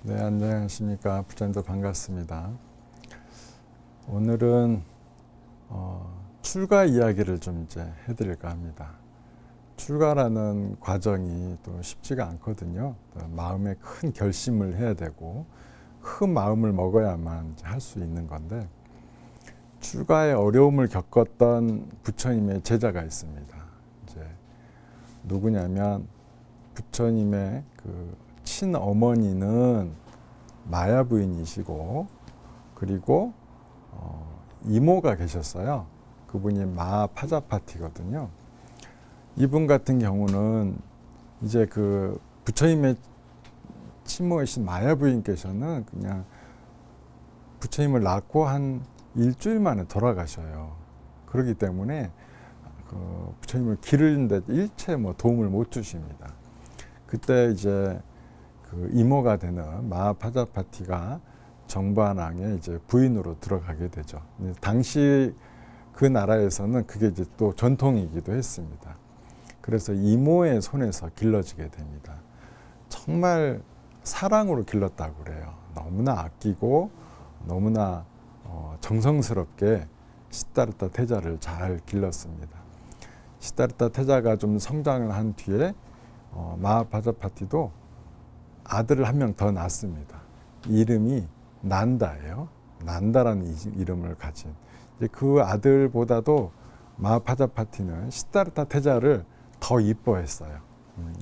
네, 안녕하십니까. 부장님도 반갑습니다. 오늘은 출가 이야기를 좀 이제 해드릴까 합니다. 출가라는 과정이 또 쉽지가 않거든요. 마음에 큰 결심을 해야 되고 큰 마음을 먹어야만 할 수 있는 건데, 출가의 어려움을 겪었던 부처님의 제자가 있습니다. 이제 누구냐면 부처님의 그 친어머니는 마야 부인이시고, 그리고 이모가 계셨어요. 그분이 마파자파티거든요. 이분 같은 경우는 이제 그 부처님의 친모이신 마야 부인께서는 그냥 부처님을 낳고 한 일주일 만에 돌아가셔요. 그렇기 때문에 그 부처님을 기르는데 일체 도움을 못 주십니다. 그때 이제 그 이모가 되는 마하파자파티가 정반왕의 이제 부인으로 들어가게 되죠. 당시 그 나라에서는 그게 이제 또 전통이기도 했습니다. 그래서 이모의 손에서 길러지게 됩니다. 정말 사랑으로 길렀다고 그래요. 너무나 아끼고 너무나 정성스럽게 시다르타 태자를 잘 길렀습니다. 시다르타 태자가 좀 성장을 한 뒤에 마하파자파티도 아들을 한 명 더 낳습니다. 이름이 난다예요. 난다라는 이름을 가진. 이제 그 아들보다도 마하파자파티는 시다르타 태자를 더 이뻐했어요.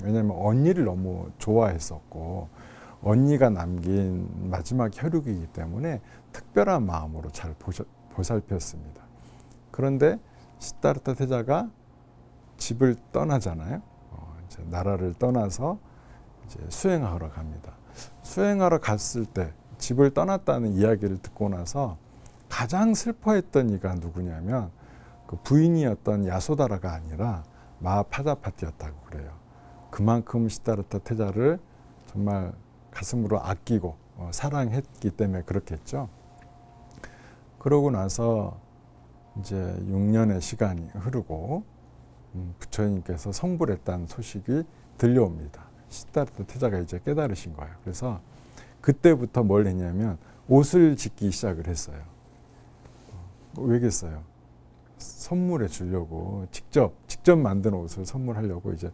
왜냐하면 언니를 너무 좋아했었고, 언니가 남긴 마지막 혈육이기 때문에 특별한 마음으로 잘 보살폈습니다. 그런데 시다르타 태자가 집을 떠나잖아요. 이제 나라를 떠나서 이제 수행하러 갑니다. 수행하러 갔을 때 집을 떠났다는 이야기를 듣고 나서 가장 슬퍼했던 이가 누구냐면 그 부인이었던 야소다라가 아니라 마하파자파티였다고 그래요. 그만큼 시다르타 태자를 정말 가슴으로 아끼고 사랑했기 때문에 그렇겠죠. 그러고 나서 이제 6년의 시간이 흐르고 부처님께서 성불했다는 소식이 들려옵니다. 시다르타 태자가 이제 깨달으신 거예요. 그래서 그때부터 뭘 했냐면 옷을 짓기 시작을 했어요. 왜겠어요? 선물해 주려고 직접 만든 옷을 선물하려고 이제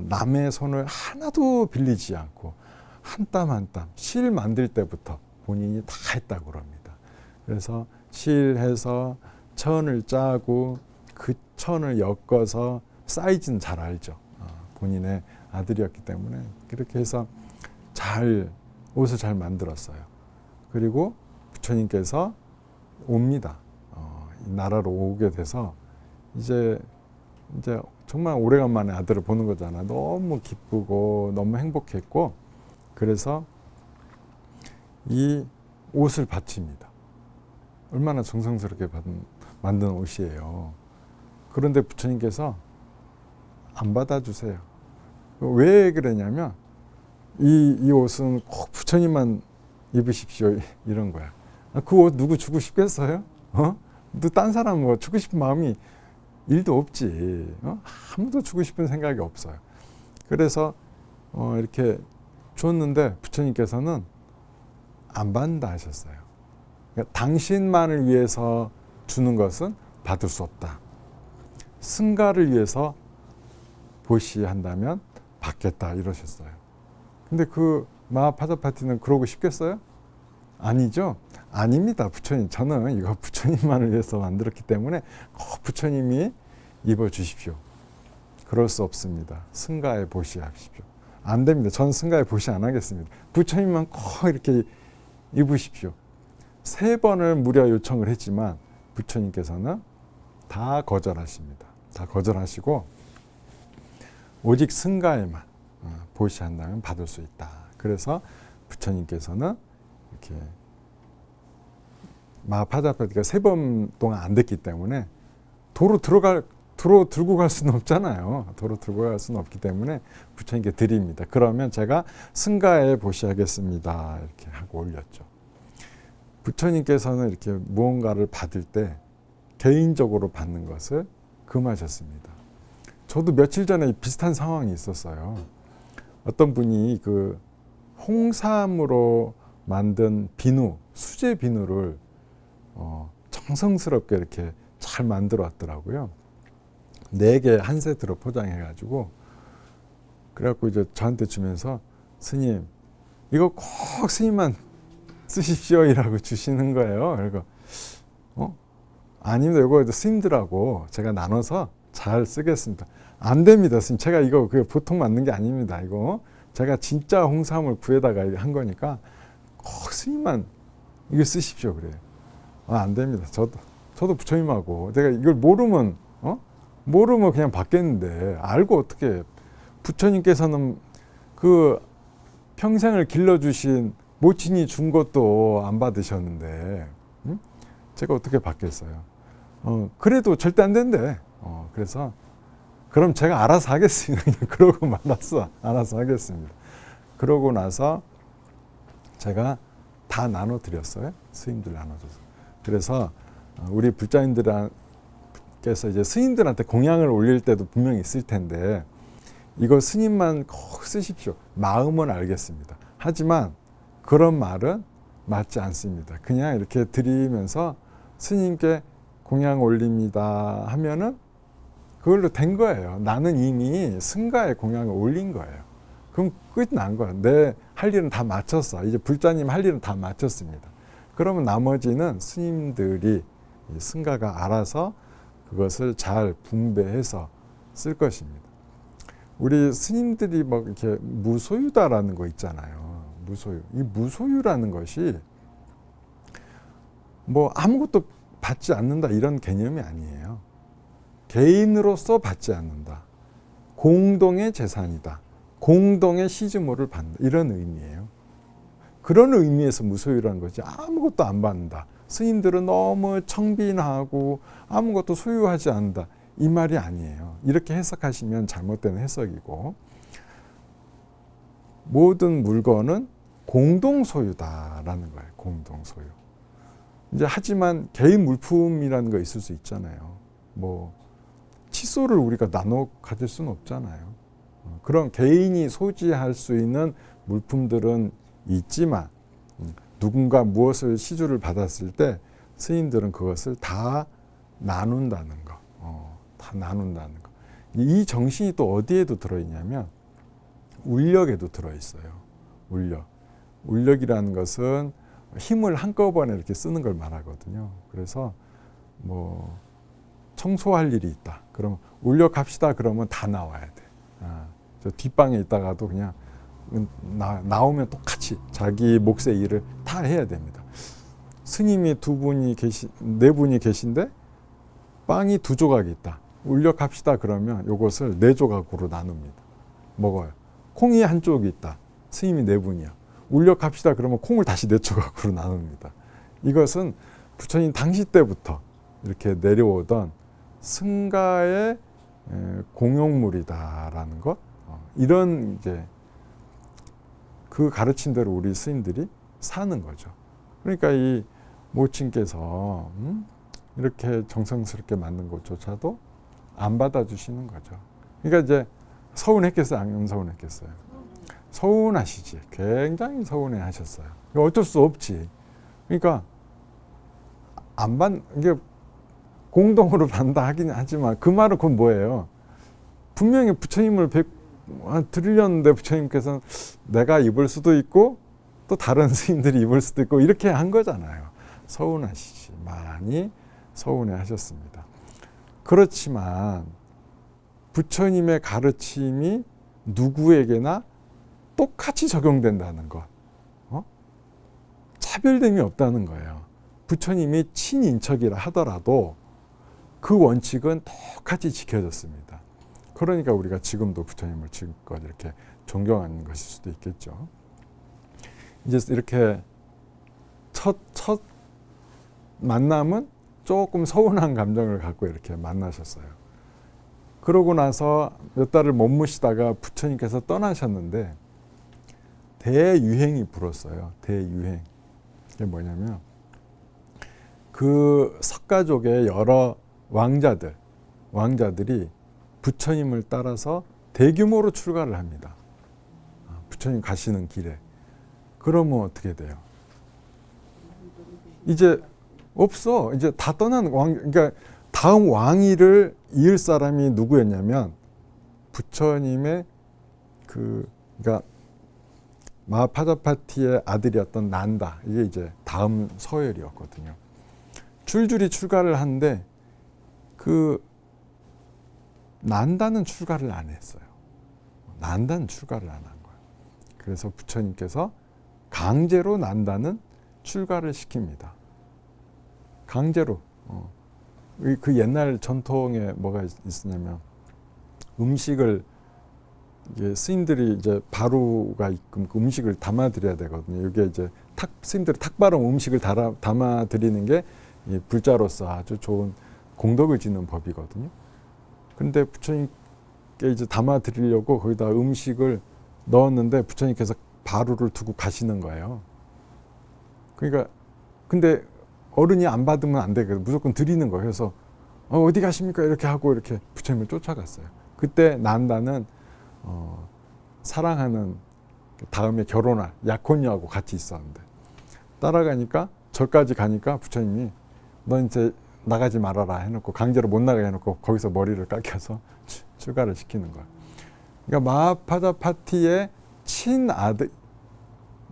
남의 손을 하나도 빌리지 않고 한 땀 한 땀 실 만들 때부터 본인이 다 했다고 그럽니다. 그래서 실해서 천을 짜고 그 천을 엮어서 사이즈는 잘 알죠. 본인의 아들이었기 때문에 그렇게 해서 옷을 잘 만들었어요. 그리고 부처님께서 옵니다. 이 나라로 오게 돼서 이제 정말 오래간만에 아들을 보는 거잖아. 너무 기쁘고 너무 행복했고, 그래서 이 옷을 바칩니다. 얼마나 정성스럽게 만든 옷이에요. 그런데 부처님께서 안 받아주세요. 왜 그러냐면 이 옷은 꼭 부처님만 입으십시오 이런 거야. 그 옷 누구 주고 싶겠어요? 또 딴 사람 주고 싶은 마음이 일도 없지. 아무도 주고 싶은 생각이 없어요. 그래서 이렇게 줬는데 부처님께서는 안 받는다 하셨어요. 그러니까 당신만을 위해서 주는 것은 받을 수 없다. 승가를 위해서 보시한다면 받겠다 이러셨어요. 근데 그 마하파자파티는 그러고 싶겠어요? 아니죠. 아닙니다. 부처님, 저는 이거 부처님만을 위해서 만들었기 때문에 꼭 부처님이 입어주십시오. 그럴 수 없습니다. 승가에 보시하십시오. 안 됩니다. 저는 승가에 보시 안 하겠습니다. 부처님만 꼭 이렇게 입으십시오. 3번을 무려 요청을 했지만 부처님께서는 다 거절하십니다. 다 거절하시고 오직 승가에만 보시한다면 받을 수 있다. 그래서 부처님께서는 이렇게 마하파자파티가 3번 동안 안 됐기 때문에 도로 들고 갈 수는 없잖아요. 도로 들고 갈 수는 없기 때문에 부처님께 드립니다. 그러면 제가 승가에 보시하겠습니다. 이렇게 하고 올렸죠. 부처님께서는 이렇게 무언가를 받을 때 개인적으로 받는 것을 금하셨습니다. 저도 며칠 전에 비슷한 상황이 있었어요. 어떤 분이 그 홍삼으로 만든 비누, 수제 비누를 정성스럽게 이렇게 잘 만들어 왔더라고요. 4개 한 세트로 포장해가지고 그래갖고 이제 저한테 주면서 스님 이거 꼭 스님만 쓰십시오 이라고 주시는 거예요. 그리고 아닙니다. 이거 스님들하고 제가 나눠서 잘 쓰겠습니다. 안 됩니다, 스님. 제가 이거 보통 만든 게 아닙니다. 이거 제가 진짜 홍삼을 구해다가 한 거니까 꼭 스님만 이거 쓰십시오 그래요. 안 됩니다. 저도 부처님하고 제가 이걸 모르면 그냥 받겠는데 알고 어떻게 부처님께서는 그 평생을 길러주신 모친이 준 것도 안 받으셨는데 제가 어떻게 받겠어요. 그래도 절대 안 된대. 그래서 그럼 제가 알아서 하겠습니다. 그러고 말았어. 알아서 하겠습니다. 그러고 나서 제가 다 나눠드렸어요. 스님들 나눠줘서. 그래서 우리 불자님들께서 이제 스님들한테 공양을 올릴 때도 분명히 있을 텐데 이거 스님만 꼭 쓰십시오. 마음은 알겠습니다. 하지만 그런 말은 맞지 않습니다. 그냥 이렇게 드리면서 스님께 공양 올립니다 하면은 그걸로 된 거예요. 나는 이미 승가에 공양을 올린 거예요. 그럼 끝난 거예요. 내 할 일은 다 마쳤어. 이제 불자님 할 일은 다 마쳤습니다. 그러면 나머지는 스님들이 승가가 알아서 그것을 잘 분배해서 쓸 것입니다. 우리 스님들이 막 이렇게 무소유다라는 거 있잖아요. 무소유. 이 무소유라는 것이 뭐 아무것도 받지 않는다 이런 개념이 아니에요. 개인으로서 받지 않는다. 공동의 재산이다. 공동의 시주모를 받는다. 이런 의미예요. 그런 의미에서 무소유라는 것이 아무것도 안 받는다. 스님들은 너무 청빈하고 아무것도 소유하지 않는다. 이 말이 아니에요. 이렇게 해석하시면 잘못된 해석이고 모든 물건은 공동소유다라는 거예요. 공동소유. 이제 하지만 개인 물품이라는 거 있을 수 있잖아요. 뭐 칫솔을 우리가 나눠 가질 수는 없잖아요. 그런 개인이 소지할 수 있는 물품들은 있지만 누군가 무엇을 시주를 받았을 때 스님들은 그것을 다 나눈다는 거. 다 나눈다는 거. 이 정신이 또 어디에도 들어있냐면 울력에도 들어있어요. 울력. 울력이라는 것은 힘을 한꺼번에 이렇게 쓰는 걸 말하거든요. 그래서 뭐 청소할 일이 있다. 그러면 울력합시다. 그러면 다 나와야 돼. 저 뒷방에 있다가도 그냥 나오면 똑같이 자기 몫의 일을 다 해야 됩니다. 스님이 4분이 계신데 빵이 2조각이 있다. 울력합시다. 그러면 이것을 4조각으로 나눕니다. 먹어요. 콩이 1쪽이 있다. 스님이 4분이야. 울력합시다. 그러면 콩을 다시 4조각으로 나눕니다. 이것은 부처님 당시 때부터 이렇게 내려오던 승가의 공용물이다라는 것. 이런 이제 그 가르침대로 우리 스님들이 사는 거죠. 그러니까 이 모친께서 이렇게 정성스럽게 만든 것조차도 안 받아주시는 거죠. 그러니까 이제 서운했겠어요? 안 서운했겠어요? 서운하시지. 굉장히 서운해 하셨어요. 어쩔 수 없지. 그러니까 이게 공동으로 받는다 하긴 하지만 그 말은 그건 뭐예요? 분명히 부처님을 드리려는데 부처님께서는 내가 입을 수도 있고 또 다른 스님들이 입을 수도 있고 이렇게 한 거잖아요. 서운하시지. 많이 서운해 하셨습니다. 그렇지만 부처님의 가르침이 누구에게나 똑같이 적용된다는 것. 차별됨이 없다는 거예요. 부처님이 친인척이라 하더라도 그 원칙은 똑같이 지켜졌습니다. 그러니까 우리가 지금도 부처님을 지금껏 이렇게 존경하는 것일 수도 있겠죠. 이제 이렇게 첫 만남은 조금 서운한 감정을 갖고 이렇게 만나셨어요. 그러고 나서 몇 달을 머무시다가 부처님께서 떠나셨는데 대유행이 불었어요. 대유행. 이게 뭐냐면 그 석가족의 여러 왕자들이 부처님을 따라서 대규모로 출가를 합니다. 부처님 가시는 길에. 그러면 어떻게 돼요? 이제 없어. 이제 다 떠난 왕. 그러니까 다음 왕위를 이을 사람이 누구였냐면 부처님의 그러니까 마하파자파티의 아들이었던 난다. 이게 이제 다음 서열이었거든요. 줄줄이 출가를 하는데 그 난다는 출가를 안 했어요. 난다는 출가를 안 한 거예요. 그래서 부처님께서 강제로 난다는 출가를 시킵니다. 강제로. 그 옛날 전통에 뭐가 있었냐면 음식을 이게 스님들이 이제 바루가 있고 그 음식을 담아드려야 되거든요. 이게 이제 스님들이 탁바로 음식을 담아드리는 게 이 불자로서 아주 좋은 공덕을 짓는 법이거든요. 그런데 부처님께 이제 담아드리려고 거기다 음식을 넣었는데 부처님께서 바루를 두고 가시는 거예요. 그러니까 근데 어른이 안 받으면 안 되거든요. 무조건 드리는 거예요. 그래서 어디 가십니까? 이렇게 하고 이렇게 부처님을 쫓아갔어요. 그때 난다는 사랑하는 다음에 결혼할 약혼녀하고 같이 있었는데 따라가니까 절까지 가니까 부처님이 너 이제 나가지 말아라 해놓고 강제로 못 나가게 해놓고 거기서 머리를 깎여서 출가를 시키는 거야. 그러니까 마하파자파티의 친아들,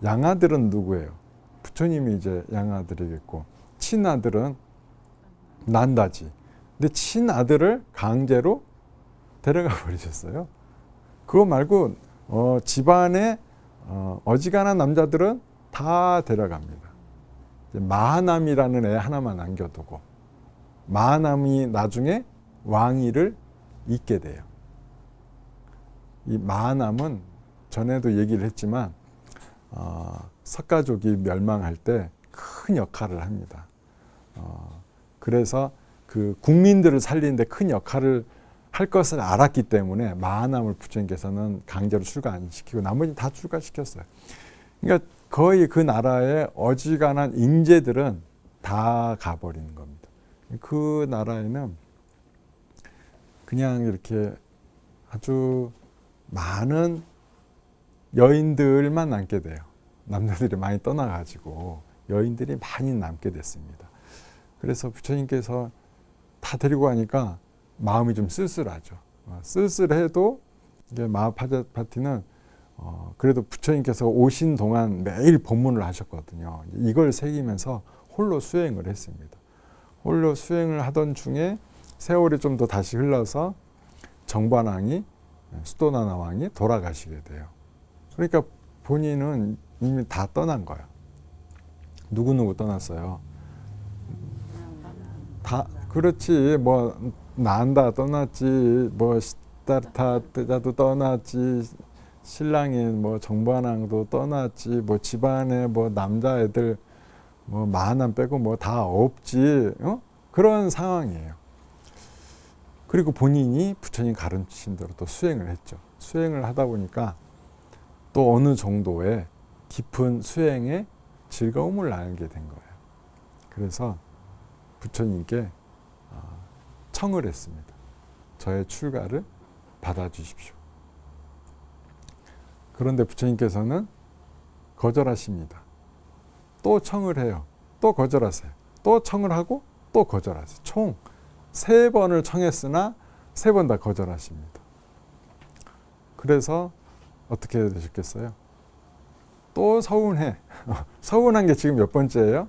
양아들은 누구예요? 부처님이 이제 양아들이겠고 친아들은 난다지. 근데 친아들을 강제로 데려가 버리셨어요. 그거 말고 집안에 어지간한 남자들은 다 데려갑니다. 마하남이라는 애 하나만 남겨두고 마하남이 나중에 왕위를 잇게 돼요. 이 마하남은 전에도 얘기를 했지만 석가족이 멸망할 때 큰 역할을 합니다. 그래서 그 국민들을 살리는데 큰 역할을 할 것을 알았기 때문에 마하남을 부처님께서는 강제로 출가 안 시키고 나머지 다 출가시켰어요. 그러니까 거의 그 나라의 어지간한 인재들은 다 가버리는 겁니다. 그 나라에는 그냥 이렇게 아주 많은 여인들만 남게 돼요. 남자들이 많이 떠나가지고 여인들이 많이 남게 됐습니다. 그래서 부처님께서 다 데리고 가니까 마음이 좀 쓸쓸하죠. 쓸쓸해도 이게 마하파자파티는 그래도 부처님께서 오신 동안 매일 법문을 하셨거든요. 이걸 새기면서 홀로 수행을 했습니다. 홀로 수행을 하던 중에 세월이 좀 더 다시 흘러서 정반왕이 수도나나 왕이 돌아가시게 돼요. 그러니까 본인은 이미 다 떠난 거예요. 누구누구 떠났어요. 다 그렇지. 뭐 난다 떠났지. 뭐 시다르타도 떠났지. 신랑이 뭐 정반왕도 떠났지. 뭐 집안에 뭐 남자애들 뭐 마하남 빼고 뭐 다 없지. 그런 상황이에요. 그리고 본인이 부처님 가르치신 대로 또 수행을 했죠. 수행을 하다 보니까 또 어느 정도의 깊은 수행의 즐거움을 알게 된 거예요. 그래서 부처님께 청을 했습니다. 저의 출가를 받아주십시오. 그런데 부처님께서는 거절하십니다. 또 청을 해요. 또 거절하세요. 또 청을 하고 또 거절하세요. 총 3번을 청했으나 3번 다 거절하십니다. 그래서 어떻게 되셨겠어요? 또 서운해. 서운한 게 지금 몇 번째예요?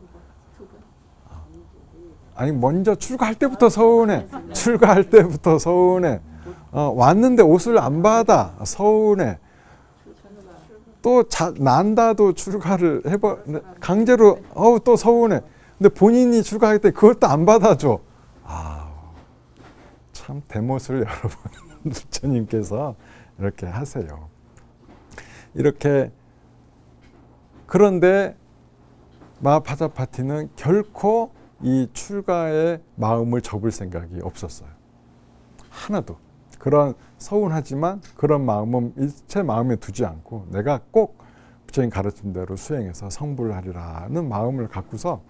아니 먼저 출가할 때부터 서운해. 출가할 때부터 서운해. 왔는데 옷을 안 받아. 서운해. 또 난다도 출가를 강제로 또 서운해. 근데 본인이 출가할 때 그것도 안 받아줘. 참 대못을 여러분 부처님께서 이렇게 하세요. 이렇게 그런데 마하파자파티는 결코 이 출가의 마음을 접을 생각이 없었어요. 하나도. 그런 서운하지만 그런 마음은 일체 마음에 두지 않고 내가 꼭 부처님 가르친 대로 수행해서 성불을 하리라는 마음을 갖고서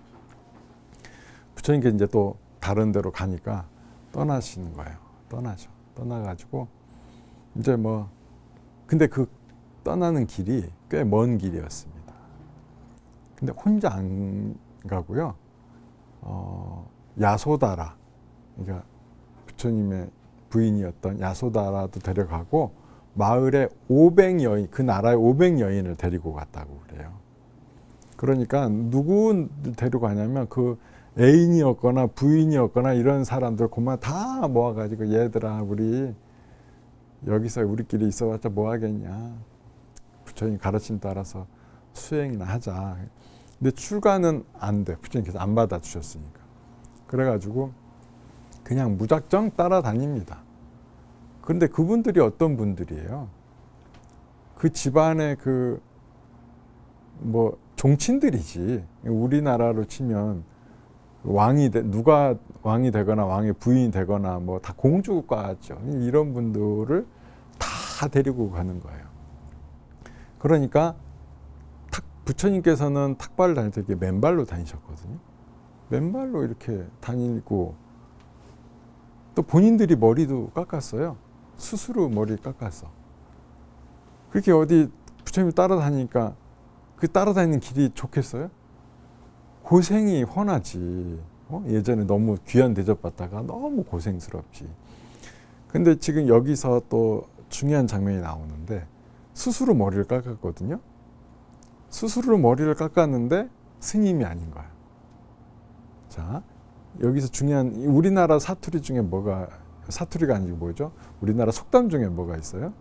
부처님께 이제 또 다른 데로 가니까 떠나시는 거예요. 떠나가지고 이제 뭐 근데 그 떠나는 길이 꽤 먼 길이었습니다. 근데 혼자 안 가고요. 야소다라, 그러니까 부처님의 부인이었던 야소다라도 데려가고 마을에 500여인, 그 나라의 500여인을 데리고 갔다고 그래요. 그러니까 누구 데려가냐면 그 애인이었거나 부인이었거나 이런 사람들 그만 다 모아가지고 얘들아 우리 여기서 우리끼리 있어봤자 뭐 하겠냐. 부처님 가르침 따라서 수행이나 하자. 근데 출가는 안 돼. 부처님께서 안 받아주셨으니까. 그래가지고 그냥 무작정 따라다닙니다. 그런데 그분들이 어떤 분들이에요? 그 집안의 그 뭐 종친들이지. 우리나라로 치면 누가 왕이 되거나 왕의 부인이 되거나 뭐 다 공주과죠. 이런 분들을 다 데리고 가는 거예요. 그러니까 부처님께서는 탁발을 다닐 때 맨발로 다니셨거든요. 맨발로 이렇게 다니고 또 본인들이 머리도 깎았어요. 스스로 머리 깎았어. 그렇게 어디 부처님을 따라다니니까 그 따라다니는 길이 좋겠어요? 고생이 훤하지. 예전에 너무 귀한 대접받다가 너무 고생스럽지. 근데 지금 여기서 또 중요한 장면이 나오는데 스스로 머리를 깎았거든요. 스스로 머리를 깎았는데 스님이 아닌 거야. 자, 여기서 중요한 우리나라 사투리 중에 사투리가 아니고 뭐죠? 우리나라 속담 중에 뭐가 있어요?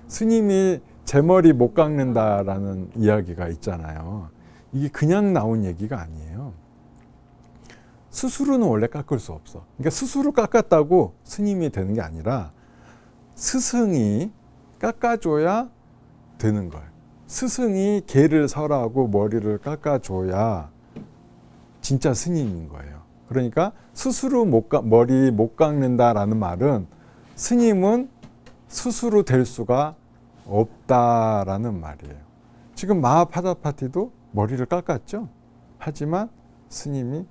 스님이 제 머리 못 깎는다라는 이야기가 있잖아요. 이게 그냥 나온 얘기가 아니에요. 스스로는 원래 깎을 수 없어. 그러니까 스스로 깎았다고 스님이 되는 게 아니라 스승이 깎아줘야 되는 거예요. 스승이 개를 설하고 머리를 깎아줘야 진짜 스님인 거예요. 그러니까 스스로 머리 못 깎는다라는 말은 스님은 스스로 될 수가 없다라는 말이에요. 지금 마하파자파티도 머리를 깎았죠. 하지만 스님이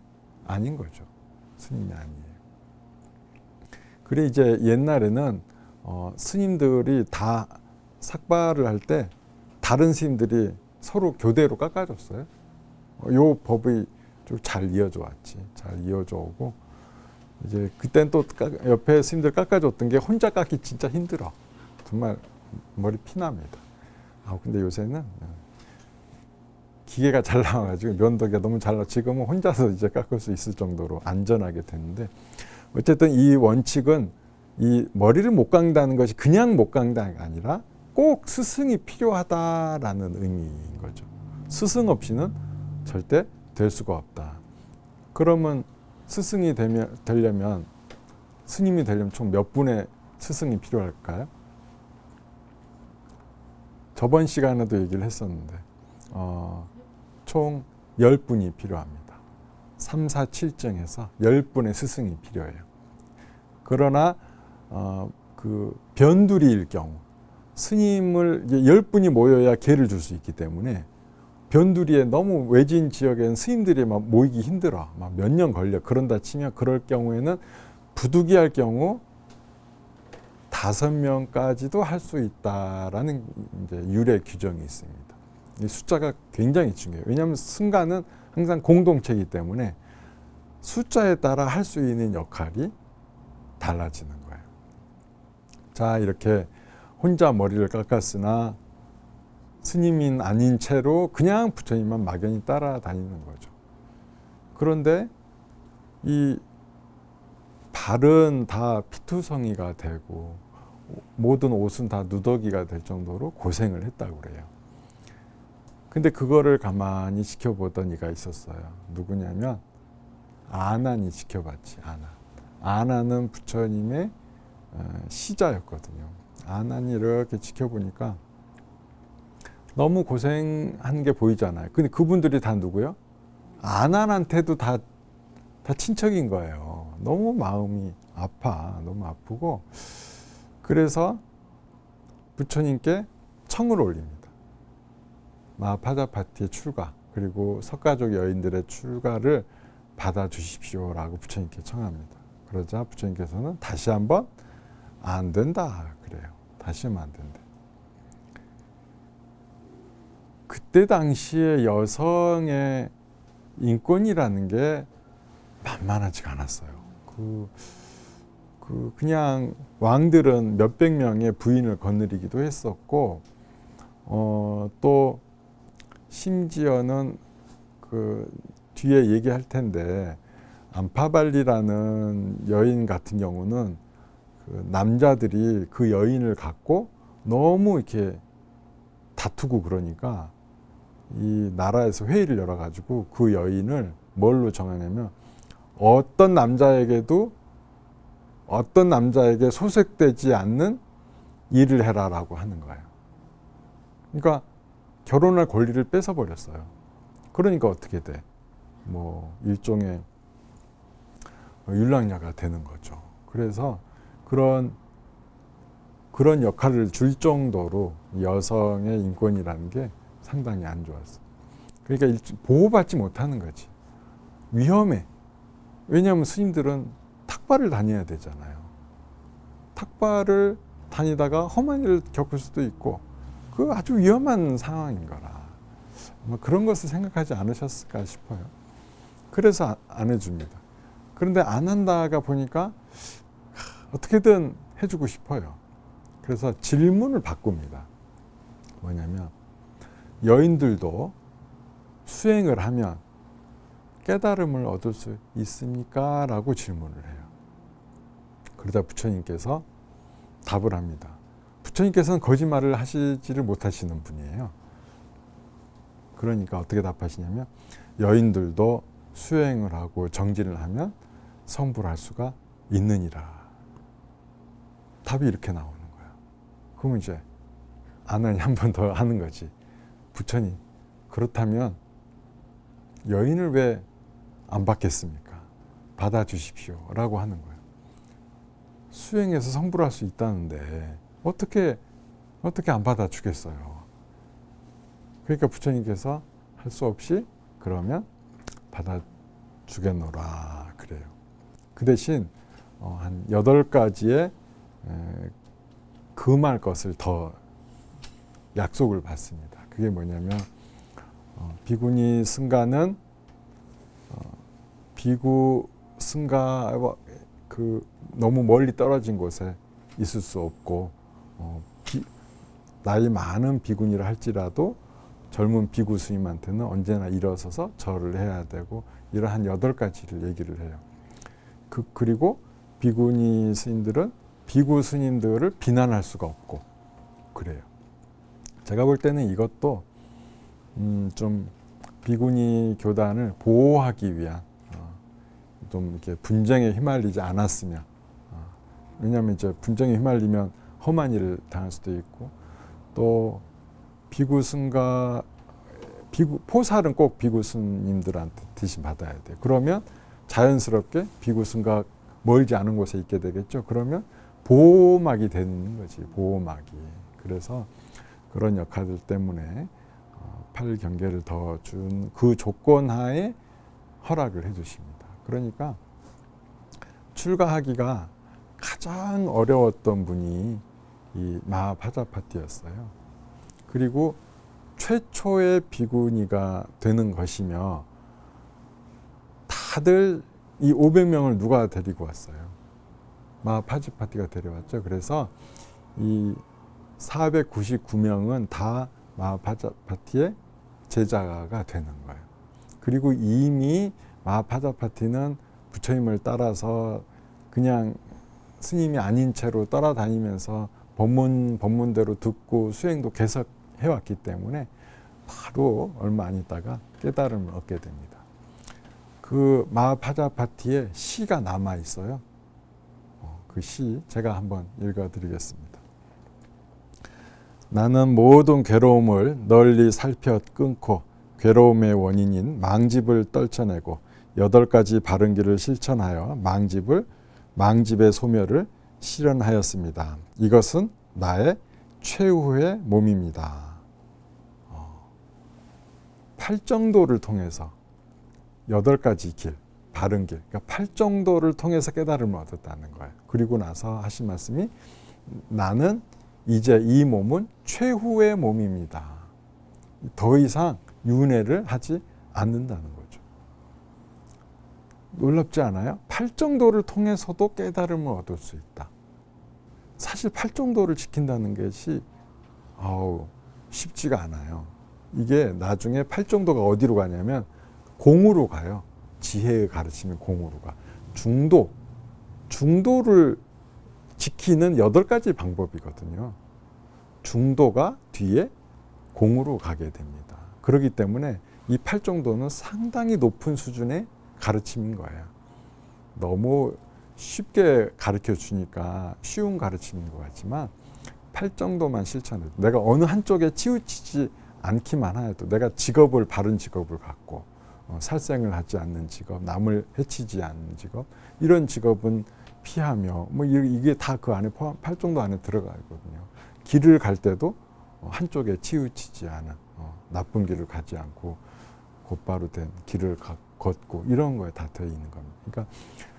아닌 거죠. 스님이 아니에요. 그래 이제 옛날에는 스님들이 다 삭발을 할 때 다른 스님들이 서로 교대로 깎아줬어요. 요 법이 좀 잘 이어져 왔지. 잘 이어져 오고 이제 그땐 또 옆에 스님들 깎아줬던 게 혼자 깎기 진짜 힘들어. 정말 머리 피납니다. 근데 요새는 기계가 잘 나와가지고 면도기가 너무 잘 나와. 지금은 혼자서 이제 깎을 수 있을 정도로 안전하게 됐는데 어쨌든 이 원칙은 이 머리를 못 깎는다는 것이 그냥 못 깎는다가 아니라 꼭 스승이 필요하다라는 의미인 거죠. 스승 없이는 절대 될 수가 없다. 그러면 스승이 되려면 스님이 되려면 총 몇 분의 스승이 필요할까요? 저번 시간에도 얘기를 했었는데 총 10분이 필요합니다. 3, 4, 7정에서 10분의 스승이 필요해요. 그러나 그 변두리일 경우 스님을 10분이 모여야 계를 줄 수 있기 때문에 변두리에 너무 외진 지역에는 스님들이 막 모이기 힘들어. 막 몇 년 걸려. 그런다 치면 그럴 경우에는 부득이할 경우 5명까지도 할 수 있다라는 이제 율의 규정이 있습니다. 이 숫자가 굉장히 중요해요. 왜냐하면 승가는 항상 공동체이기 때문에 숫자에 따라 할 수 있는 역할이 달라지는 거예요. 자, 이렇게 혼자 머리를 깎았으나 스님인 아닌 채로 그냥 부처님만 막연히 따라다니는 거죠. 그런데 이 발은 다 피투성이가 되고 모든 옷은 다 누더기가 될 정도로 고생을 했다고 그래요. 근데 그거를 가만히 지켜보던 이가 있었어요. 누구냐면 아난이 지켜봤지. 아난은 부처님의 시자였거든요. 아난이 이렇게 지켜보니까 너무 고생한 게 보이잖아요. 근데 그분들이 다 누구요? 아난한테도 다 친척인 거예요. 너무 마음이 아파. 너무 아프고 그래서 부처님께 청을 올립니다. 마하파자파티의 출가 그리고 석가족 여인들의 출가를 받아주십시오라고 부처님께 청합니다. 그러자 부처님께서는 다시 한번 안 된다 그래요. 다시 하면 안 된대. 그때 당시에 여성의 인권이라는 게 만만하지가 않았어요. 그냥 왕들은 몇백 명의 부인을 거느리기도 했었고, 또 심지어는 그 뒤에 얘기할 텐데 암파발리라는 여인 같은 경우는 그 남자들이 그 여인을 갖고 너무 이렇게 다투고 그러니까 이 나라에서 회의를 열어가지고 그 여인을 뭘로 정하냐면 어떤 남자에게 소색되지 않는 일을 해라라고 하는 거예요. 그러니까 결혼할 권리를 뺏어버렸어요. 그러니까 어떻게 돼? 뭐 일종의 율랑녀가 되는 거죠. 그래서 그런 역할을 줄 정도로 여성의 인권이라는 게 상당히 안 좋았어. 그러니까 보호받지 못하는 거지. 위험해. 왜냐하면 스님들은 탁발을 다녀야 되잖아요. 탁발을 다니다가 험한 일을 겪을 수도 있고 그 아주 위험한 상황인 거라. 아마 그런 것을 생각하지 않으셨을까 싶어요. 그래서 안 해줍니다. 그런데 안 한다가 보니까 어떻게든 해주고 싶어요. 그래서 질문을 바꿉니다. 뭐냐면 여인들도 수행을 하면 깨달음을 얻을 수 있습니까? 라고 질문을 해요. 그러다 부처님께서 답을 합니다. 부처님께서는 거짓말을 하시지를 못하시는 분이에요. 그러니까 어떻게 답하시냐면 여인들도 수행을 하고 정진을 하면 성불할 수가 있느니라. 답이 이렇게 나오는 거예요. 그러면 이제 안 하니 한 번 더 하는 거지. 부처님, 그렇다면 여인을 왜 안 받겠습니까? 받아주십시오. 라고 하는 거예요. 수행해서 성불할 수 있다는데 어떻게 안 받아주겠어요? 그러니까 부처님께서 할 수 없이 그러면 받아주겠노라 그래요. 그 대신 한 8가지의 금할 것을 더 약속을 받습니다. 그게 뭐냐면 비구니 승가는 비구 승가와 너무 멀리 떨어진 곳에 있을 수 없고 나이 많은 비구니라 할지라도 젊은 비구 스님한테는 언제나 일어서서 절을 해야 되고 이러한 8가지를 얘기를 해요. 그리고 비구니 스님들은 비구 스님들을 비난할 수가 없고 그래요. 제가 볼 때는 이것도 좀 비구니 교단을 보호하기 위한 좀 이렇게 분쟁에 휘말리지 않았으면 왜냐하면 이제 분쟁에 휘말리면 험한 일을 당할 수도 있고 또 비구승가 포살은 꼭 비구스님들한테 대신 받아야 돼요. 그러면 자연스럽게 비구승가 멀지 않은 곳에 있게 되겠죠. 그러면 보호막이 되는 거지. 보호막이. 그래서 그런 역할들 때문에 8경계를 더 준 그 조건 하에 허락을 해 주십니다. 그러니까 출가하기가 가장 어려웠던 분이 이 마하파자파티였어요. 그리고 최초의 비구니가 되는 것이며 다들 이 500명을 누가 데리고 왔어요? 마하파자파티가 데려왔죠. 그래서 이 499명은 다 마하파자파티의 제자가 되는 거예요. 그리고 이미 마하파자파티는 부처님을 따라서 그냥 스님이 아닌 채로 따라다니면서 법문대로 듣고 수행도 계속 해왔기 때문에 바로 얼마 안 있다가 깨달음을 얻게 됩니다. 그 마하파자파티에 시가 남아 있어요. 그 시 제가 한번 읽어드리겠습니다. 나는 모든 괴로움을 널리 살펴 끊고 괴로움의 원인인 망집을 떨쳐내고 8가지 바른 길을 실천하여 망집의 소멸을 실현하였습니다. 이것은 나의 최후의 몸입니다. 팔정도를 통해서 8가지 길, 바른 길, 그러니까 팔정도를 통해서 깨달음을 얻었다는 거예요. 그리고 나서 하신 말씀이 나는 이제 이 몸은 최후의 몸입니다. 더 이상 윤회를 하지 않는다는 거죠. 놀랍지 않아요? 팔정도를 통해서도 깨달음을 얻을 수 있다. 사실 팔정도를 지킨다는 것이 쉽지가 않아요. 이게 나중에 팔정도가 어디로 가냐면 공으로 가요. 지혜의 가르침이 공으로 가. 중도를 지키는 8가지 방법이거든요. 중도가 뒤에 공으로 가게 됩니다. 그렇기 때문에 이 팔정도는 상당히 높은 수준의 가르침인 거예요. 너무 쉽게 가르쳐 주니까 쉬운 가르침인 것 같지만 팔정도만 실천해도 내가 어느 한쪽에 치우치지 않기만 해도 내가 바른 직업을 갖고 살생을 하지 않는 직업, 남을 해치지 않는 직업, 이런 직업은 피하며 이게 다 그 안에 팔정도 안에 들어가거든요. 길을 갈 때도 한쪽에 치우치지 않은 나쁜 길을 가지 않고 곧바로 된 길을 걷고 이런 거에 다 되어 있는 겁니다. 그러니까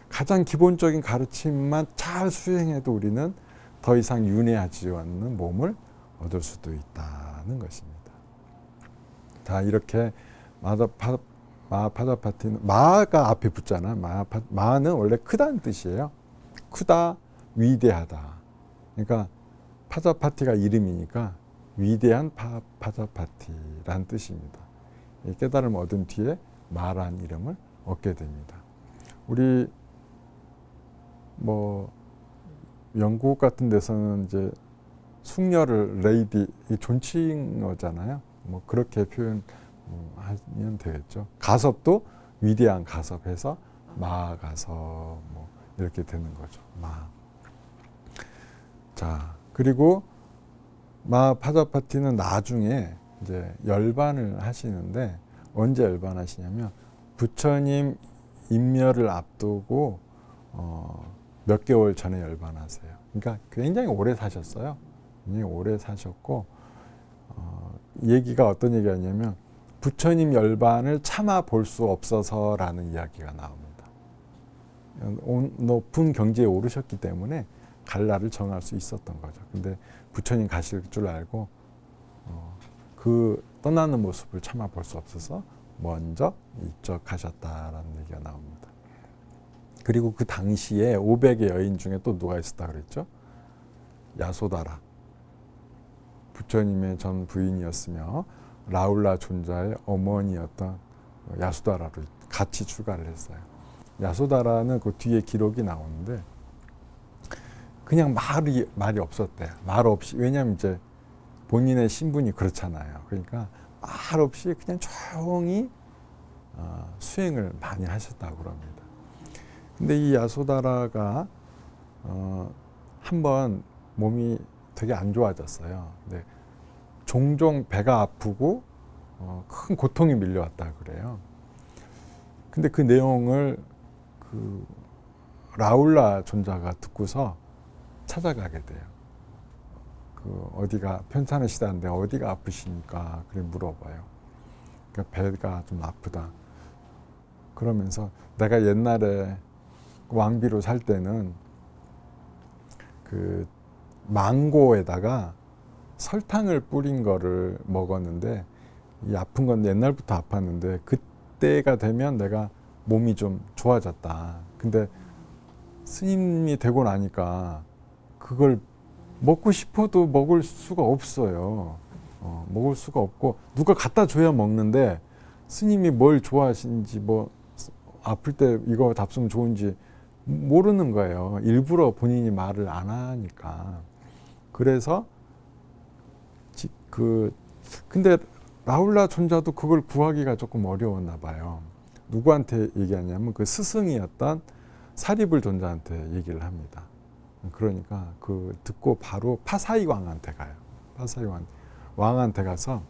가장 기본적인 가르침만 잘 수행해도 우리는 더 이상 윤회하지 않는 몸을 얻을 수도 있다는 것입니다. 자, 이렇게 마하파자파티는 마가 앞에 붙잖아. 마는 원래 크다는 뜻이에요. 크다, 위대하다. 그러니까 파자파티가 이름이니까 위대한 파자파티란 뜻입니다. 깨달음을 얻은 뒤에 마란 이름을 얻게 됩니다. 우리 영국 같은 데서는 이제 숙녀를 레이디, 존칭어잖아요. 그렇게 표현하면 되겠죠. 가섭도 위대한 가섭해서 마가섭 이렇게 되는 거죠. 마. 자, 그리고 마파자파티는 나중에 이제 열반을 하시는데 언제 열반하시냐면 부처님 임멸을 앞두고 몇 개월 전에 열반하세요. 그러니까 굉장히 오래 사셨어요. 굉장히 오래 사셨고 얘기가 어떤 얘기냐면 부처님 열반을 참아 볼 수 없어서라는 이야기가 나옵니다. 높은 경지에 오르셨기 때문에 갈 날을 정할 수 있었던 거죠. 근데 부처님 가실 줄 알고 그 떠나는 모습을 참아 볼 수 없어서 먼저 입적하셨다라는 얘기가 나옵니다. 그리고 그 당시에 500의 여인 중에 또 누가 있었다 그랬죠? 야소다라. 부처님의 전 부인이었으며 라울라 존자의 어머니였던 야소다라로 같이 출가를 했어요. 야소다라는 그 뒤에 기록이 나오는데 그냥 말이 없었대요. 말 없이. 왜냐하면 이제 본인의 신분이 그렇잖아요. 그러니까 말 없이 그냥 조용히 수행을 많이 하셨다고 합니다. 근데 이 야소다라가 한번 몸이 되게 안 좋아졌어요. 근데 종종 배가 아프고 큰 고통이 밀려왔다 그래요. 근데 그 내용을 그 라울라 존자가 듣고서 찾아가게 돼요. 그 어디가 편찮으시다는데 어디가 아프십니까? 그래 물어봐요. 그러니까 배가 좀 아프다. 그러면서 내가 옛날에 왕비로 살 때는 그 망고에다가 설탕을 뿌린 거를 먹었는데 이 아픈 건 옛날부터 아팠는데 그때가 되면 내가 몸이 좀 좋아졌다. 근데 스님이 되고 나니까 그걸 먹고 싶어도 먹을 수가 없어요. 먹을 수가 없고 누가 갖다 줘야 먹는데 스님이 뭘 좋아하시는지 아플 때 이거 잡수면 좋은지 모르는 거예요. 일부러 본인이 말을 안 하니까. 그래서 근데 라울라 존자도 그걸 구하기가 조금 어려웠나 봐요. 누구한테 얘기하냐면 그 스승이었던 사리불 존자한테 얘기를 합니다. 그러니까 그 듣고 바로 파사이 왕한테 가요. 파사이 왕한테 가서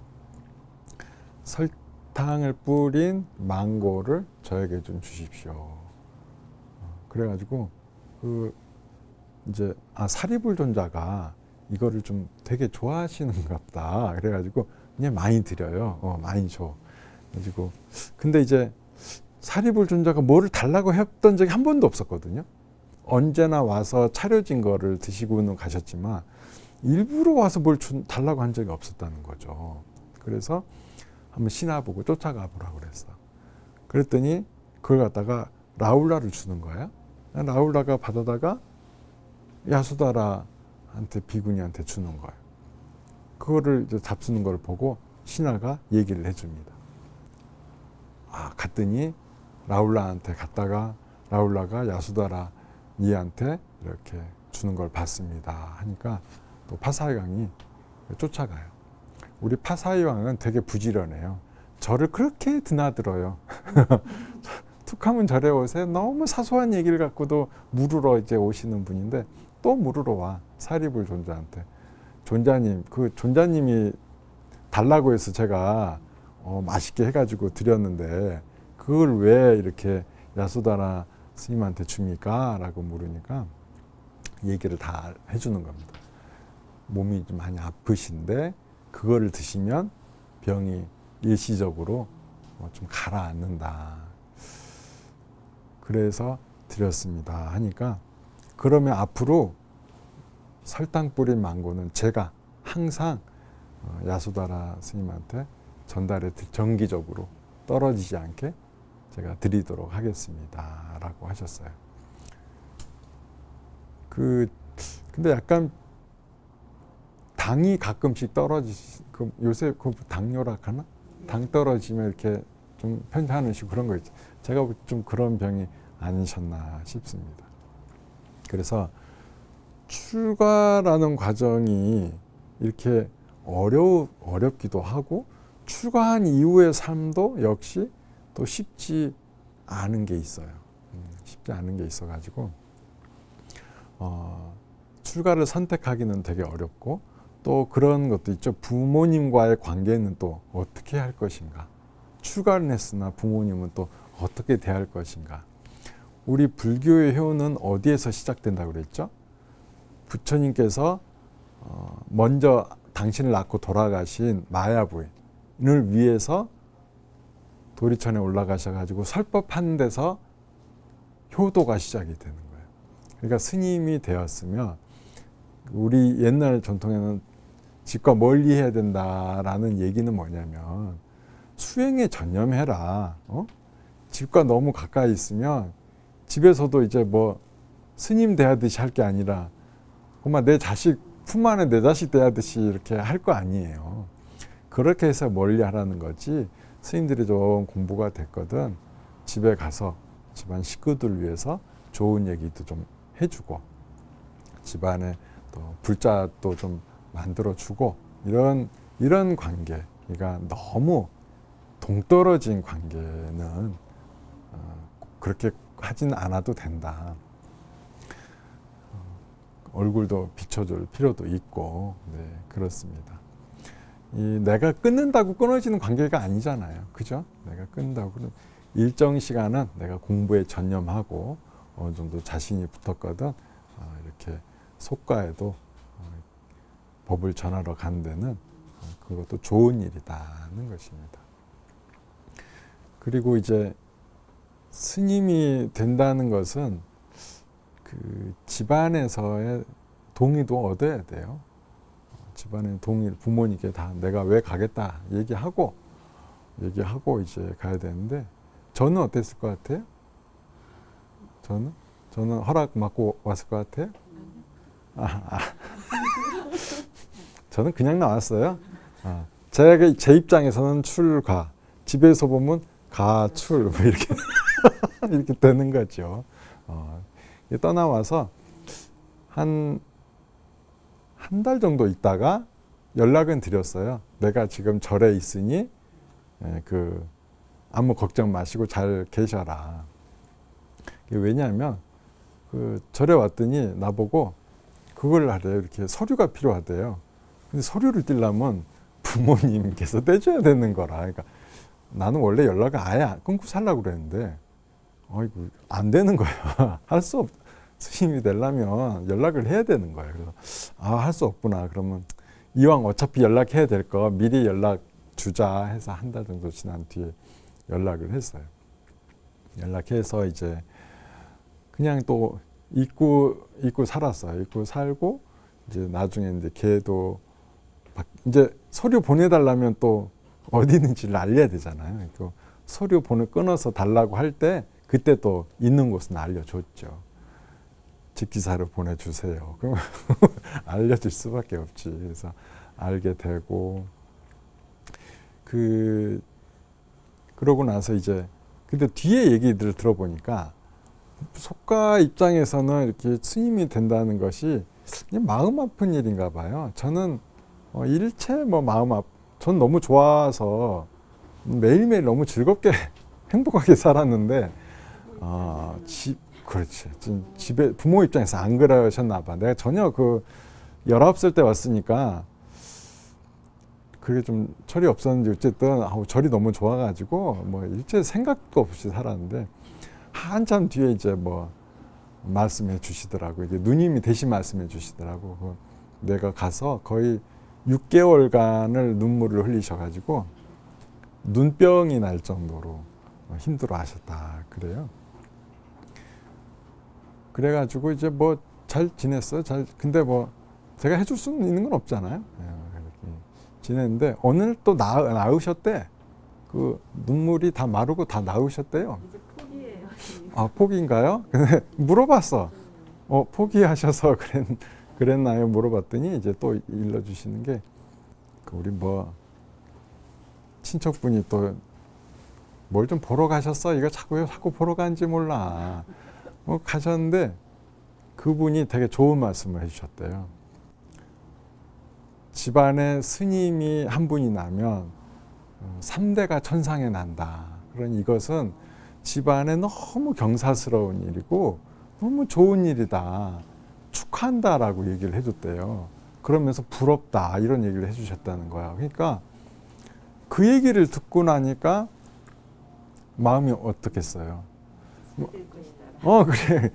설탕을 뿌린 망고를 저에게 좀 주십시오. 그래가지고 이제 사리불 존자가 이거를 좀 되게 좋아하시는갑다. 그래가지고 그냥 많이 드려요. 많이 줘. 그래가지고 근데 이제 사리불 존자가 뭐를 달라고 했던 적이 한 번도 없었거든요. 언제나 와서 차려진 거를 드시고는 가셨지만 일부러 와서 뭘 달라고 한 적이 없었다는 거죠. 그래서 한번 신화 보고 쫓아가 보라고 그랬어. 그랬더니 그걸 갖다가 라울라를 주는 거야. 라울라가 받아다가 야수다라한테 비구니한테 주는 거예요. 그거를 이제 잡수는 걸 보고 신하가 얘기를 해줍니다. 갔더니 라울라한테 갔다가 라울라가 야수다라 니한테 이렇게 주는 걸 봤습니다 하니까 또 파사이 왕이 쫓아가요. 우리 파사이 왕은 되게 부지런해요. 저를 그렇게 드나들어요. 툭하면 절에 오세요. 너무 사소한 얘기를 갖고도 물으러 이제 오시는 분인데 또 물으러 와. 사리불 존자한테. 존자님, 그 존자님이 달라고 해서 제가 맛있게 해가지고 드렸는데 그걸 왜 이렇게 야수다라 스님한테 줍니까? 라고 물으니까 얘기를 다 해주는 겁니다. 몸이 좀 많이 아프신데 그거를 드시면 병이 일시적으로 좀 가라앉는다. 그래서 드렸습니다 하니까 그러면 앞으로 설탕 뿌린 망고는 제가 항상 야수다라 스님한테 전달해 정기적으로 떨어지지 않게 제가 드리도록 하겠습니다 라고 하셨어요. 근데 약간 당이 가끔씩 요새 그 당뇨락 하나? 당 떨어지면 이렇게 좀 편찮으시고 그런 거 있죠. 제가 좀 그런 병이 아니셨나 싶습니다. 그래서 출가라는 과정이 이렇게 어렵기도 하고 출가한 이후의 삶도 역시 또 쉽지 않은 게 있어요. 쉽지 않은 게 있어가지고 출가를 선택하기는 되게 어렵고 또 그런 것도 있죠. 부모님과의 관계는 또 어떻게 할 것인가. 출가를 했으나 부모님은 또 어떻게 대할 것인가. 우리 불교의 효는 어디에서 시작된다고 그랬죠? 부처님께서 먼저 당신을 낳고 돌아가신 마야부인을 위해서 도리천에 올라가셔가지고 설법하는 데서 효도가 시작이 되는 거예요. 그러니까 스님이 되었으면 우리 옛날 전통에는 집과 멀리 해야 된다라는 얘기는 뭐냐면 수행에 전념해라. 집과 너무 가까이 있으면 집에서도 이제 뭐 스님 대하듯이 할 게 아니라 정말 내 자식 품 안에 내 자식 대하듯이 이렇게 할 거 아니에요. 그렇게 해서 멀리 하라는 거지. 스님들이 좀 공부가 됐거든 집에 가서 집안 식구들 위해서 좋은 얘기도 좀 해주고 집안에 또 불자도 좀 만들어주고 이런 관계가 너무 동떨어진 관계는 그렇게 하진 않아도 된다. 얼굴도 비춰줄 필요도 있고 그렇습니다. 내가 끊는다고 끊어지는 관계가 아니잖아요. 그죠? 내가 끊는다고 일정 시간은 내가 공부에 전념하고 어느 정도 자신이 붙었거든 이렇게 속가에도 법을 전하러 가는 데는 그것도 좋은 일이다는 것입니다. 그리고 이제 스님이 된다는 것은 그 집안에서의 동의도 얻어야 돼요. 집안의 동의를 부모님께 다 내가 왜 가겠다 얘기하고 이제 가야 되는데 저는 어땠을 것 같아요? 저는 허락 받고 왔을 것 같아요? 저는 그냥 나왔어요. 제 입장에서는 출가, 집에서 보면 가출 뭐 이렇게 이렇게 되는 거죠. 떠나와서 한 달 정도 있다가 연락은 드렸어요. 내가 지금 절에 있으니 아무 걱정 마시고 잘 계셔라. 왜냐하면 절에 왔더니 나보고 그걸 하래요. 이렇게 서류가 필요하대요. 근데 서류를 떼려면 부모님께서 떼줘야 되는 거라. 그러니까 나는 원래 연락을 아예 끊고 살려고 그랬는데 안 되는 거야. 할 수 없. 스님이 되려면 연락을 해야 되는 거예요. 그래서 할 수 없구나. 그러면 이왕 어차피 연락해야 될 거 미리 연락 주자 해서 한 달 정도 지난 뒤에 연락을 했어요. 연락해서 이제 그냥 또 잊고 살았어요. 잊고 살고 이제 나중에 이제 걔도 이제 서류 보내달라면 또 어디 있는지를 알려야 되잖아요. 그 서류 번호 끊어서 달라고 할 때 그때 또 있는 곳은 알려줬죠. 직기사를 보내주세요. 그럼 알려줄 수밖에 없지. 그래서 알게 되고 그러고 나서 이제 근데 뒤에 얘기들을 들어보니까 속가 입장에서는 이렇게 스님이 된다는 것이 마음 아픈 일인가 봐요. 저는 일체 뭐 전 너무 좋아서 매일매일 너무 즐겁게 행복하게 살았는데 그렇지. 집에 부모 입장에서 안 그러셨나 봐. 내가 전혀 19살 때 왔으니까 그게 좀 철이 없었는지 어쨌든 절이 너무 좋아가지고 뭐 일체 생각도 없이 살았는데 한참 뒤에 이제 뭐 말씀해 주시더라고. 이게 누님이 대신 말씀해 주시더라고. 내가 가서 거의 6개월간을 눈물을 흘리셔가지고 눈병이 날 정도로 힘들어 하셨다. 그래요. 그래가지고 이제 뭐 잘 지냈어요. 근데 뭐 제가 해줄 수 있는 건 없잖아요. 이렇게 지냈는데 어느 날 또 나으셨대. 그 눈물이 다 마르고 다 나으셨대요. 이제 포기해요. 아, 포기인가요? 근데 물어봤어. 포기하셔서 그랬나요? 물어봤더니 이제 또 일러주시는 게 우리 뭐 친척분이 또 뭘 좀 보러 가셨어? 이거 자꾸 보러 간지 몰라. 가셨는데 그분이 되게 좋은 말씀을 해주셨대요. 집안에 스님이 한 분이 나면 3대가 천상에 난다. 그러니 이것은 집안에 너무 경사스러운 일이고 너무 좋은 일이다. 축하한다라고 얘기를 해줬대요. 그러면서 부럽다 이런 얘기를 해주셨다는 거야. 그러니까 그 얘기를 듣고 나니까 마음이 어떻겠어요? 그래.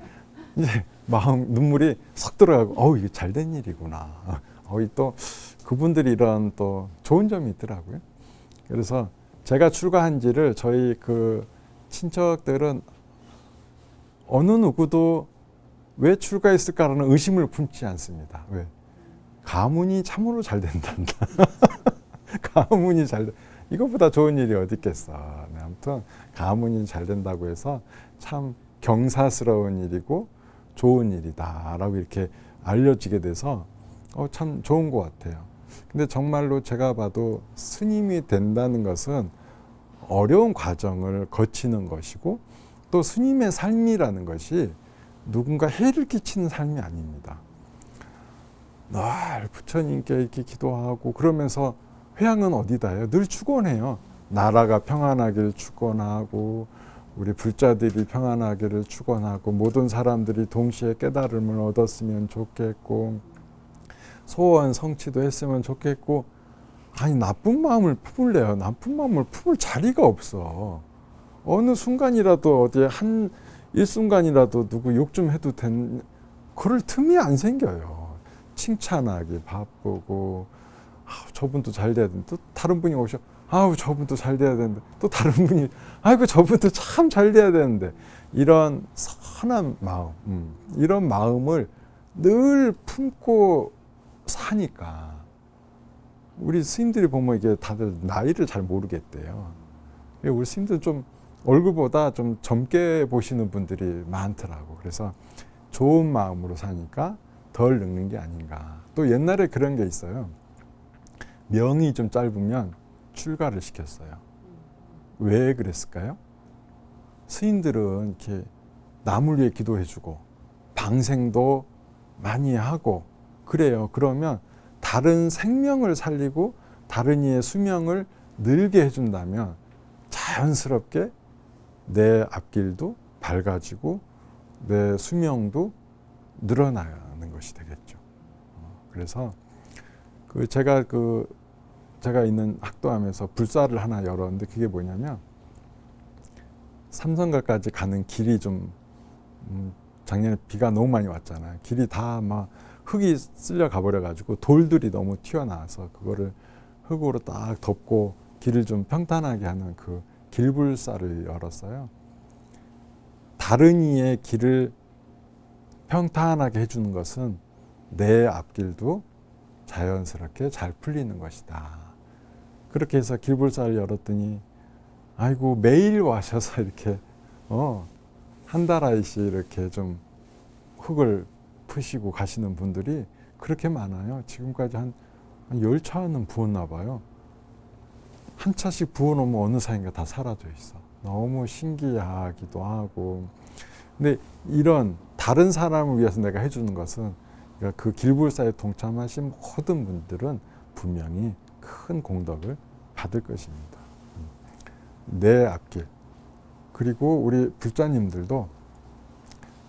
이제 눈물이 싹 들어가고, 이게 잘된 일이구나. 또 그분들이 이런 또 좋은 점이 있더라고요. 그래서 제가 출가한 지를 저희 친척들은 어느 누구도 왜 출가했을까라는 의심을 품지 않습니다. 왜? 가문이 참으로 잘 된단다. 가문이 이것보다 좋은 일이 어디 있겠어. 아무튼 가문이 잘 된다고 해서 참 경사스러운 일이고 좋은 일이다라고 이렇게 알려지게 돼서 참 좋은 것 같아요. 근데 정말로 제가 봐도 스님이 된다는 것은 어려운 과정을 거치는 것이고 또 스님의 삶이라는 것이 누군가 해를 끼치는 삶이 아닙니다. 늘 부처님께 이렇게 기도하고 그러면서 회향은 어디다 해요? 늘 축원해요. 나라가 평안하기를 축원하고 우리 불자들이 평안하기를 축원하고 모든 사람들이 동시에 깨달음을 얻었으면 좋겠고 소원 성취도 했으면 좋겠고 아니 나쁜 마음을 품을래요. 나쁜 마음을 품을 자리가 없어. 어느 순간이라도 어디에 한 일순간이라도 누구 욕 좀 해도 그럴 틈이 안 생겨요. 칭찬하기 바쁘고 저분도 잘 돼야 되는데 또 다른 분이 오셔 저분도 잘 돼야 되는데 또 다른 분이 저분도 참 잘 돼야 되는데 이런 선한 마음 이런 마음을 늘 품고 사니까 우리 스님들이 보면 이게 다들 나이를 잘 모르겠대요. 우리 스님들 좀 얼굴보다 좀 젊게 보시는 분들이 많더라고. 그래서 좋은 마음으로 사니까 덜 늙는 게 아닌가. 또 옛날에 그런 게 있어요. 명이 좀 짧으면 출가를 시켰어요. 왜 그랬을까요? 스님들은 이렇게 남을 위해 기도해주고 방생도 많이 하고 그래요. 그러면 다른 생명을 살리고 다른 이의 수명을 늘게 해준다면 자연스럽게 내 앞길도 밝아지고 내 수명도 늘어나는 것이 되겠죠. 그래서 제가 있는 학도암에서 불사를 하나 열었는데 그게 뭐냐면 삼성가까지 가는 길이 좀 작년에 비가 너무 많이 왔잖아요. 길이 다 막 흙이 쓸려 가버려 가지고 돌들이 너무 튀어나와서 그거를 흙으로 딱 덮고 길을 좀 평탄하게 하는 그 길불사를 열었어요. 다른 이의 길을 평탄하게 해주는 것은 내 앞길도 자연스럽게 잘 풀리는 것이다. 그렇게 해서 길불사를 열었더니 아이고 매일 와셔서 이렇게 한 달 아이씩 이렇게 좀 흙을 푸시고 가시는 분들이 그렇게 많아요. 지금까지 한 10차는 부었나 봐요. 한 차씩 부어놓으면 어느 사이인가 다 사라져 있어. 너무 신기하기도 하고. 근데 이런 다른 사람을 위해서 내가 해주는 것은 그러니까 그 길불사에 동참하신 모든 분들은 분명히 큰 공덕을 받을 것입니다. 내 앞길. 그리고 우리 불자님들도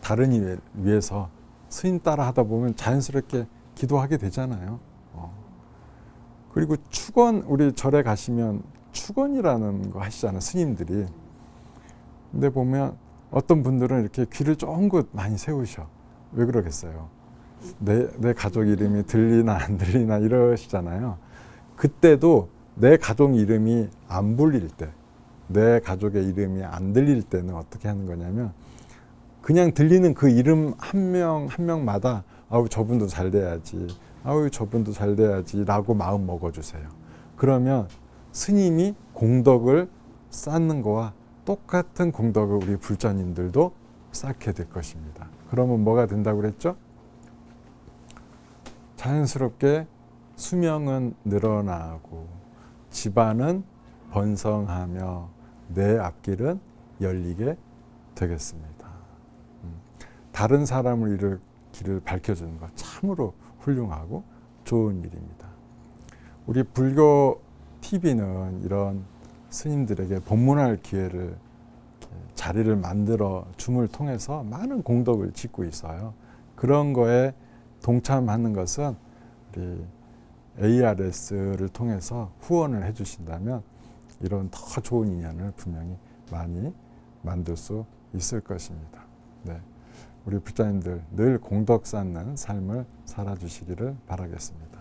다른 일 위해서 스님 따라 하다 보면 자연스럽게 기도하게 되잖아요. 그리고 축원, 우리 절에 가시면 축원이라는 거 하시잖아요, 스님들이. 근데 보면 어떤 분들은 이렇게 귀를 쫑긋 많이 세우셔. 왜 그러겠어요? 내 가족 이름이 들리나 안 들리나 이러시잖아요. 그때도 내 가족 이름이 안 불릴 때, 내 가족의 이름이 안 들릴 때는 어떻게 하는 거냐면 그냥 들리는 그 이름 한 명 한 명마다 아우 저분도 잘 돼야지, 아우 저분도 잘 돼야지 라고 마음 먹어주세요. 그러면 스님이 공덕을 쌓는 거와 똑같은 공덕을 우리 불자님들도 쌓게 될 것입니다. 그러면 뭐가 된다고 그랬죠? 자연스럽게 수명은 늘어나고 집안은 번성하며 내 앞길은 열리게 되겠습니다. 다른 사람을 이룰 길을 밝혀주는 것 참으로 훌륭하고 좋은 일입니다. 우리 불교 TV는 이런 스님들에게 법문할 기회를, 자리를 만들어 줌을 통해서 많은 공덕을 짓고 있어요. 그런 거에 동참하는 것은 우리 ARS를 통해서 후원을 해주신다면 이런 더 좋은 인연을 분명히 많이 만들 수 있을 것입니다. 네. 우리 불자님들 늘 공덕 쌓는 삶을 살아주시기를 바라겠습니다.